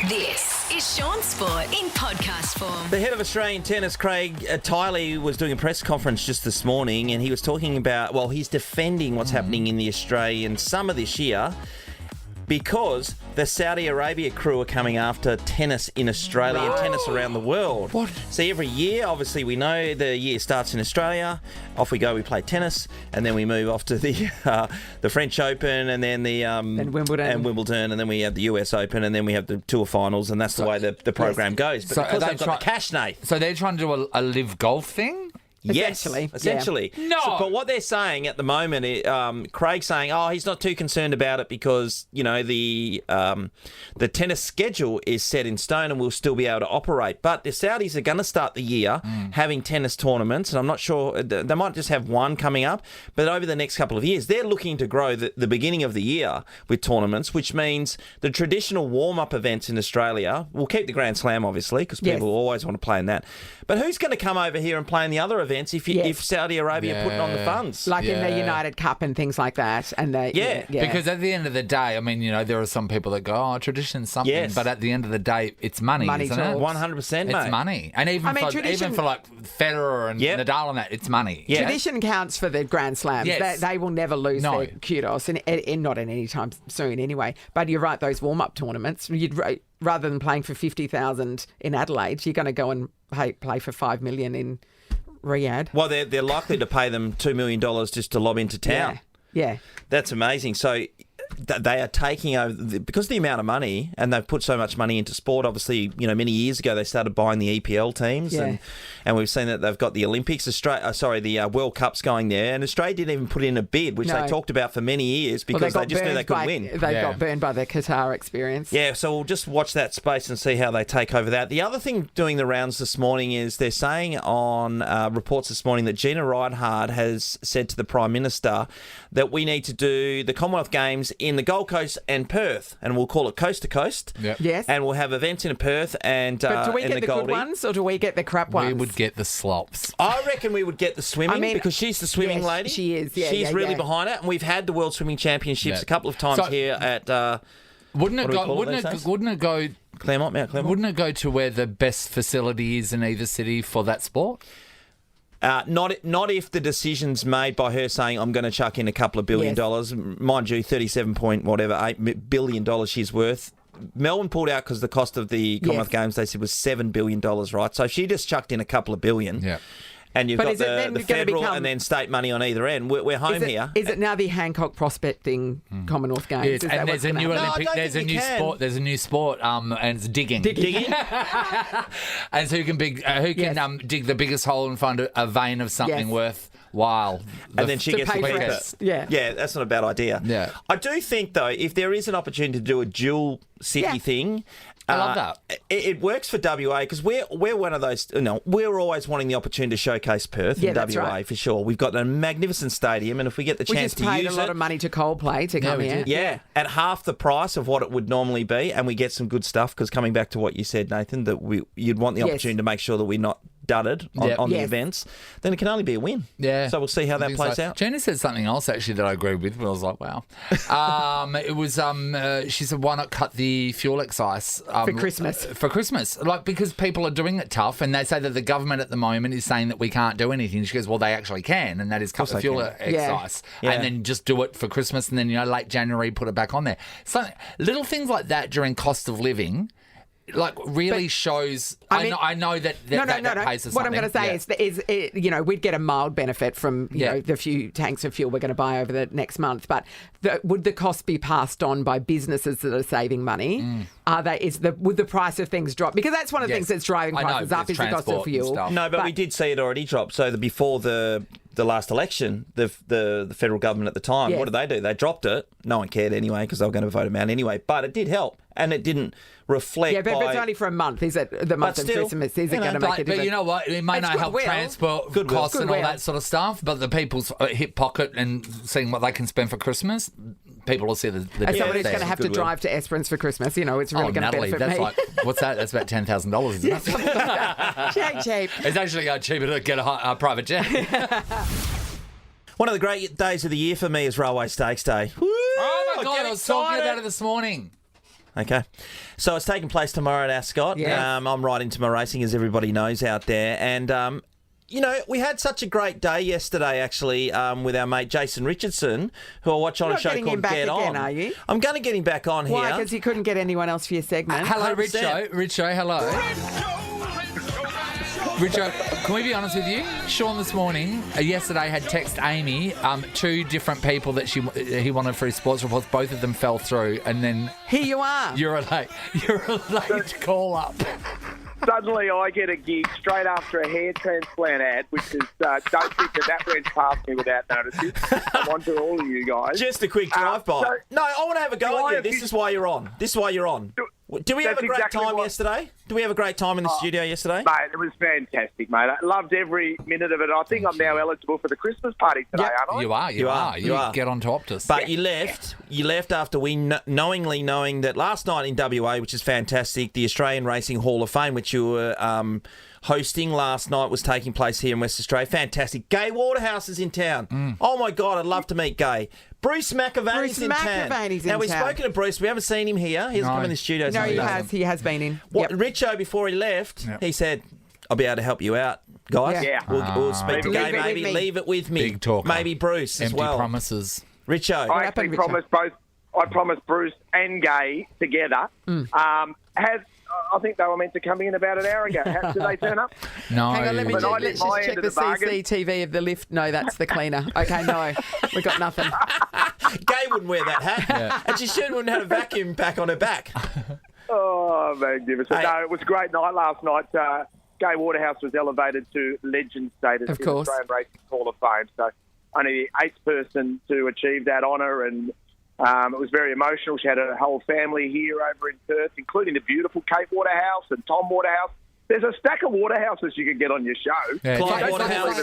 This is Shaun Sport in podcast form. The head of Australian tennis, Craig Tiley, was doing a press conference just this morning, and he was talking about, well, he's defending what's happening in the Australian summer this year because the Saudi Arabia crew are coming after tennis in Australia and tennis around the world. What? So every year, obviously, we know the year starts in Australia. Off we go, we play tennis, and then we move off to the French Open, and then the and Wimbledon, and then we have the US Open, and then we have the Tour Finals, and that's the way the program goes. But So because are they've they got the cash, Nate. So they're trying to do a live golf thing? Essentially. Yeah. No. But what they're saying at the moment, Craig's saying, he's not too concerned about it because, you know, the tennis schedule is set in stone and we'll still be able to operate. But the Saudis are going to start the year having tennis tournaments, and I'm not sure, they might just have one coming up, but over the next couple of years, they're looking to grow the beginning of the year with tournaments, which means the traditional warm-up events in Australia, we'll keep the Grand Slam, obviously, because people always want to play in that. But who's going to come over here and play in the other events if Saudi Arabia are putting on the funds? Like in the United Cup and things like that. And Because at the end of the day, I mean, you know, there are some people that go, tradition's something, but at the end of the day, it's money isn't it? 100%, mate. It's money. And even for like Federer and Nadal and that, it's money. Yeah. Tradition counts for the Grand Slams. Yes. They will never lose their kudos, and not in any time soon anyway. But you're right, those warm-up tournaments, rather than playing for 50,000 in Adelaide, you're going to go and play for $5 million in Riyadh. Well, they're likely to pay them $2 million just to lob into town. Yeah. That's amazing. So they are taking over because of the amount of money, and they've put so much money into sport. Obviously, you know, many years ago they started buying the EPL teams, and we've seen that they've got the Olympics, the World Cups going there, and Australia didn't even put in a bid, which they talked about for many years because they just knew they could win. They got burned by the Qatar experience. Yeah, so we'll just watch that space and see how they take over that. The other thing doing the rounds this morning is they're saying on reports this morning that Gina Rinehart has said to the Prime Minister that we need to do the Commonwealth Games in the Gold Coast and Perth, and we'll call it coast to coast. Yep. Yes. And we'll have events in Perth and but do we get the Goldie. good ones or do we get the crap ones? We would get the slops. I reckon we would get the swimming because she's the swimming lady. She is. Yeah, she's really behind it, and we've had the World Swimming Championships a couple of times here at. Wouldn't it go? Claremont, Mount Claremont. Wouldn't it go to where the best facility is in either city for that sport? Not if the decision's made by her saying I'm going to chuck in a couple of $1 billion. Mind you, $8 billion she's worth. Melbourne pulled out because the cost of the Commonwealth Games, they said, was $7 billion, right? So if she just chucked in a couple of billion. Yeah. And you've got the federal and then state money on either end. We're home here. Is it now the Hancock Prospecting Commonwealth Games? Yes, and there's a new Olympic. There's a new sport. There's a new sport. And it's digging. Digging. And so who can dig the biggest hole and find a vein of something worthwhile. And then she gets to keep it. Yeah, that's not a bad idea. Yeah. I do think though, if there is an opportunity to do a dual city thing. I love that. It works for WA because we're one of those. We're always wanting the opportunity to showcase Perth in WA for sure. We've got a magnificent stadium, and if we get the chance to use it, we just paid a lot of money to Coldplay to come here. Yeah, at half the price of what it would normally be, and we get some good stuff. Because coming back to what you said, Nathan, that you'd want the opportunity to make sure that we're not dudded on the events, then it can only be a win. Yeah. So we'll see how that plays out. Jenny said something else actually that I agreed with. I was like, wow. It was she said, why not cut the fuel excise for Christmas? For Christmas, because people are doing it tough, and they say that the government at the moment is saying that we can't do anything. She goes, well, they actually can, and that is cut the fuel excise, and then just do it for Christmas, and then late January put it back on there. So little things like that during cost of living. Shows. I know that pays us. What I'm going to say is we'd get a mild benefit from the few tanks of fuel we're going to buy over the next month. But would the cost be passed on by businesses that are saving money? Would the price of things drop? Because that's one of the things that's driving prices up is the cost of fuel. No, but we did see it already drop. So before the last election, the federal government at the time, what did? They dropped it. No one cared anyway because they were going to vote them out anyway. But it did help, and it didn't reflect. Yeah, but it's only for a month. Is it the month of Christmas? Is it going to make a difference? But you know what? It may not help transport costs and all that sort of stuff. But the people's hip pocket and seeing what they can spend for Christmas, people will see the as someone who's going to have to drive to Esperance for Christmas, it's really going to benefit that's me. What's that? That's about $10,000, isn't it? Cheap. It's actually cheaper to get a private jet. One of the great days of the year for me is Railway Stakes Day. Woo! Oh my God, I was talking about it this morning. Okay. So it's taking place tomorrow at Ascot. Yes. I'm right into my racing, as everybody knows out there. And, we had such a great day yesterday, actually, with our mate Jason Richardson, who I watch on a show called Get On. Are you? I'm going to get him back on Why? here. Because you couldn't get anyone else for your segment. Hello, 100%. Richo, hello. Richo, can we be honest with you? Shaun this morning, yesterday, had texted Amy 2 different people that he wanted for his sports reports. Both of them fell through, and then Here you are. you're a late call up. Suddenly I get a gig straight after a hair transplant ad, which is, don't think that went past me without noticing. I'm on to all of you guys. Just a quick drive-by. so- No, I want to have a go at you. This is why you're on. Do we have That's a great exactly time what- yesterday? Do we have a great time in the studio yesterday? Mate, it was fantastic, mate. I loved every minute of it. I think I'm now eligible for the Christmas party today, Yep. aren't I? You are. You are. Get on to Optus. But you left after we knowingly knowing that last night in WA, which is fantastic, the Australian Racing Hall of Fame, which you were hosting last night, was taking place here in West Australia. Fantastic. Gay Waterhouse is in town. Oh, my God, I'd love to meet Gay. Bruce McAvaney's in town. Now, we've spoken to Bruce. We haven't seen him here. He hasn't come in the studio. No, he has been in. What, Yep. Richo, before he left, he said, I'll be able to help you out, guys. Yeah. We'll speak to Leave Gay, it with maybe. me. Leave it with me. Big talker. Maybe Bruce as Empty well. promises. Richo. I actually Richard? promised both. I promised Bruce and Gay together. I think they were meant to come in about an hour ago. Did they turn up? No. Hang on, let's But I did just my check end the of the bargain. CCTV of the lift. No, that's the cleaner. Okay, no, we got nothing. Gay wouldn't wear that hat. And she certainly wouldn't have a vacuum pack on her back. Oh, magnificent. Hey. No, it was a great night last night. Gay Waterhouse was elevated to legend status Of in course. the Australian Racing Hall of Fame. So only the 8th person to achieve that honour, and it was very emotional. She had her whole family here over in Perth, including the beautiful Kate Waterhouse and Tom Waterhouse. There's a stack of Waterhouses you could get on your show. Yeah, Clive Waterhouse.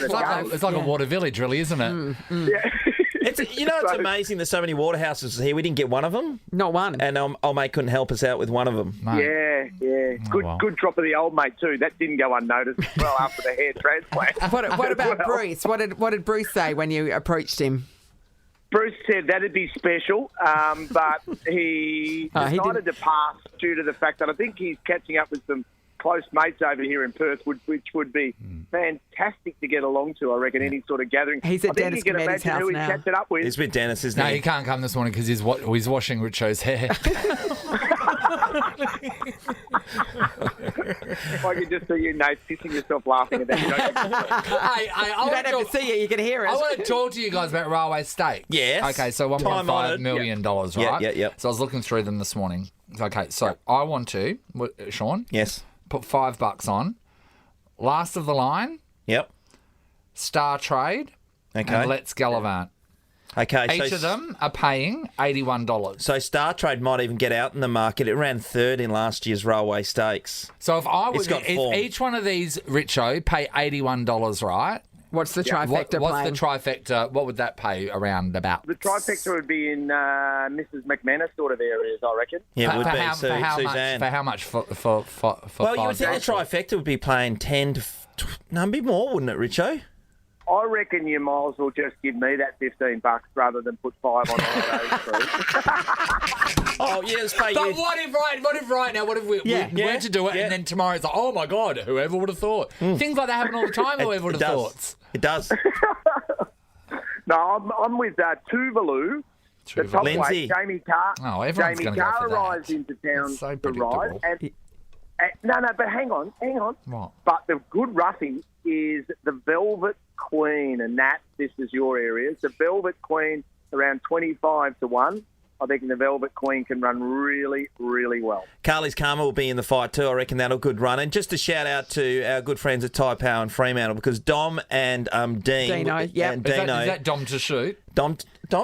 it's like a water village, really, isn't it? Yeah. It's amazing there's so many Waterhouses here. We didn't get one of them. Not one. And old mate couldn't help us out with one of them. Mate. Yeah. well. Good drop of the old mate too. That didn't go unnoticed as well after the hair transplant. What about Well, Bruce? What did Bruce say when you approached him? Bruce said that'd be special, but he he decided to pass due to the fact that I think he's catching up with some close mates over here in Perth, which would be fantastic to get along to, I reckon, any sort of gathering. He's at I think Dennis you can Cometti's imagine house who now. he's catching up with. He's with Dennis, isn't No, he? he can't come this morning because he's washing Richo's hair. I can just see you, Nate, pissing yourself laughing at that. You You don't have to see it; you can hear it. I want to talk to you guys about railway stakes. Yes. Okay, so $1.5 million, right? Yeah. So I was looking through them this morning. Okay, so I want to, Shaun, Yes. put $5 on. Last of the line, Yep. Star Trade, Okay. and Let's Gallivant. Okay. Each of them are paying $81. So Star Trade might even get out in the market. It ran third in last year's Railway Stakes. So if I was, got form. if each one of these, Richo, pay $81, right? What's the trifecta What's playing? the trifecta? What would that pay around about? The trifecta would be in Mrs. McManus sort of areas, I reckon. Yeah, it For would be. how Suzanne. much for Well, you would think $5? the trifecta would be playing 10 to... No, a bit more, wouldn't it, Richo? I reckon you might as well just give me that $15 rather than put 5 on all those three. Oh, yeah, let's pay But you. what if right now, what if we were to do it and then tomorrow it's like, oh my God, whoever would have thought? Things like that happen all the time, whoever would have thought. It does. No, I'm with Tuvalu. The top Lindsay. weight, Jamie Carr. Oh, everyone's Jamie gonna go Carr for that. arrives into town It's so to ride. predictable. No, but hang on. What? But the good roughie is the Velvet Queen, and this is your area. The Velvet Queen, around 25 to 1. I think the Velvet Queen can run really, really well. Carly's Karma will be in the fight too. I reckon that'll good run. And just a shout out to our good friends at Tyre Power and Fremantle, because Dom and Dean. Dino, yep. And Is Dino. that Dom to shoot Dom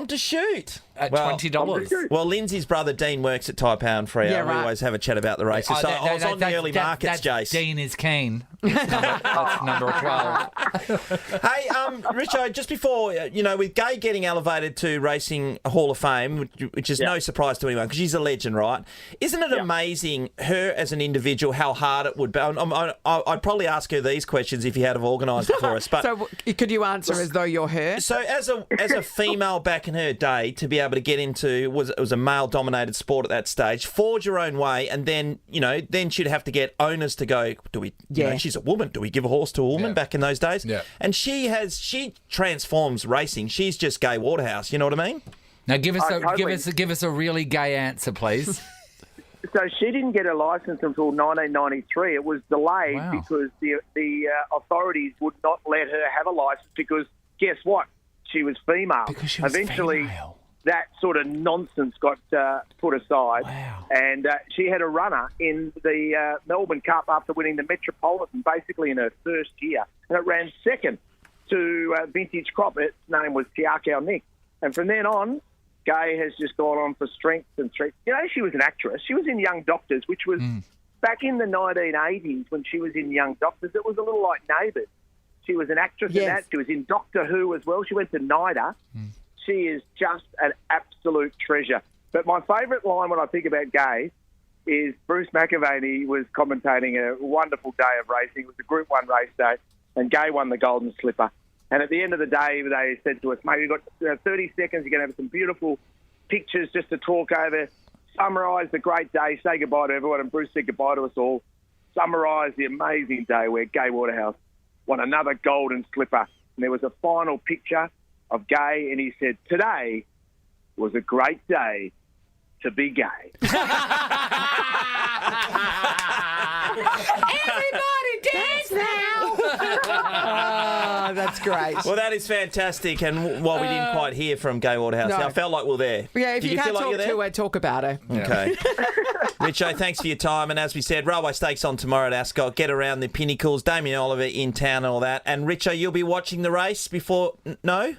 to shoot. at Well, $20? Well, Lindsay's brother Dean works at Tyre Power and Fremantle. Yeah, right. We always have a chat about the races. So I was on the early markets, Jace. Dean is keen. That's number 12. Hey, Richo, just before, with Gay getting elevated to Racing Hall of Fame, which is no surprise to anyone because she's a legend, right? Isn't it amazing, her as an individual, how hard it would be? I'd probably ask her these questions if you had have organised it for us. But So could you answer as though you're her? so as a female back in her day to be able to get into it was a male-dominated sport at that stage. Forge your own way, and then she'd have to get owners to go. Do we? She's a woman. Do we give a horse to a woman back in those days? Yeah. And she transforms racing. She's just Gay Waterhouse. You know what I mean? Now give us a really gay answer, please. So she didn't get a licence until 1993. It was delayed because the authorities would not let her have a licence because, guess what? She was female. Because she was Eventually, female. That sort of nonsense got put aside. Wow. And she had a runner in the Melbourne Cup after winning the Metropolitan, basically in her first year. And it ran second to Vintage Crop. Its name was Tiakau Nick. And from then on, Gay has just gone on for strength and strength. You know, she was an actress. She was in Young Doctors, which was back in the 1980s when she was in Young Doctors. It was a little like Neighbours. She was an actress in that. She was in Doctor Who as well. She went to NIDA. She is just an absolute treasure. But my favourite line when I think about Gay is Bruce McAvaney was commentating a wonderful day of racing. It was a Group 1 race day, and Gay won the Golden Slipper. And at the end of the day, they said to us, mate, we've got 30 seconds. You're going to have some beautiful pictures just to talk over, summarise the great day, say goodbye to everyone. And Bruce said goodbye to us all, summarise the amazing day where Gay Waterhouse won another golden slipper. And there was a final picture of Gay, and he said, today was a great day to be gay. Everybody dance now! Oh, that's great. Well, that is fantastic. And while we didn't quite hear from Gay Waterhouse, I felt like we're there. Yeah, if Did you can't feel like talk you're there? to her, talk about her. Okay. Richo, thanks for your time. And as we said, Railway Stakes on tomorrow at Ascot. Get around the Pinnacles. Damien Oliver in town and all that. And Richo, you'll be watching the race before... No?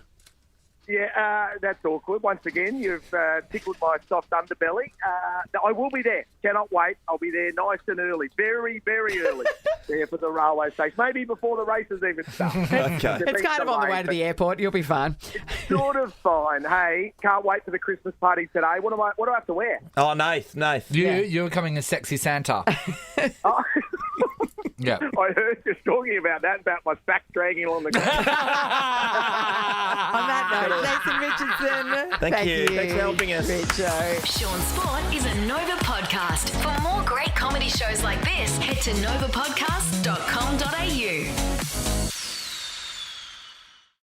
Yeah, that's awkward. Once again, you've tickled my soft underbelly. I will be there. Cannot wait. I'll be there nice and early. Very, very early there for the railway station. Maybe before the races even start. Okay. It's kind of on the way to the airport. You'll be fine. Sort of fine. Hey, can't wait for the Christmas party today. What do I have to wear? Oh, Nath. You're becoming a sexy Santa. Oh. Yeah. I heard you talking about that, about my back dragging along the ground. On that note, Nathan Richardson. Thank you. Thanks for helping us. Richo. Shaun Sport is a Nova podcast. For more great comedy shows like this, head to novapodcast.com.au.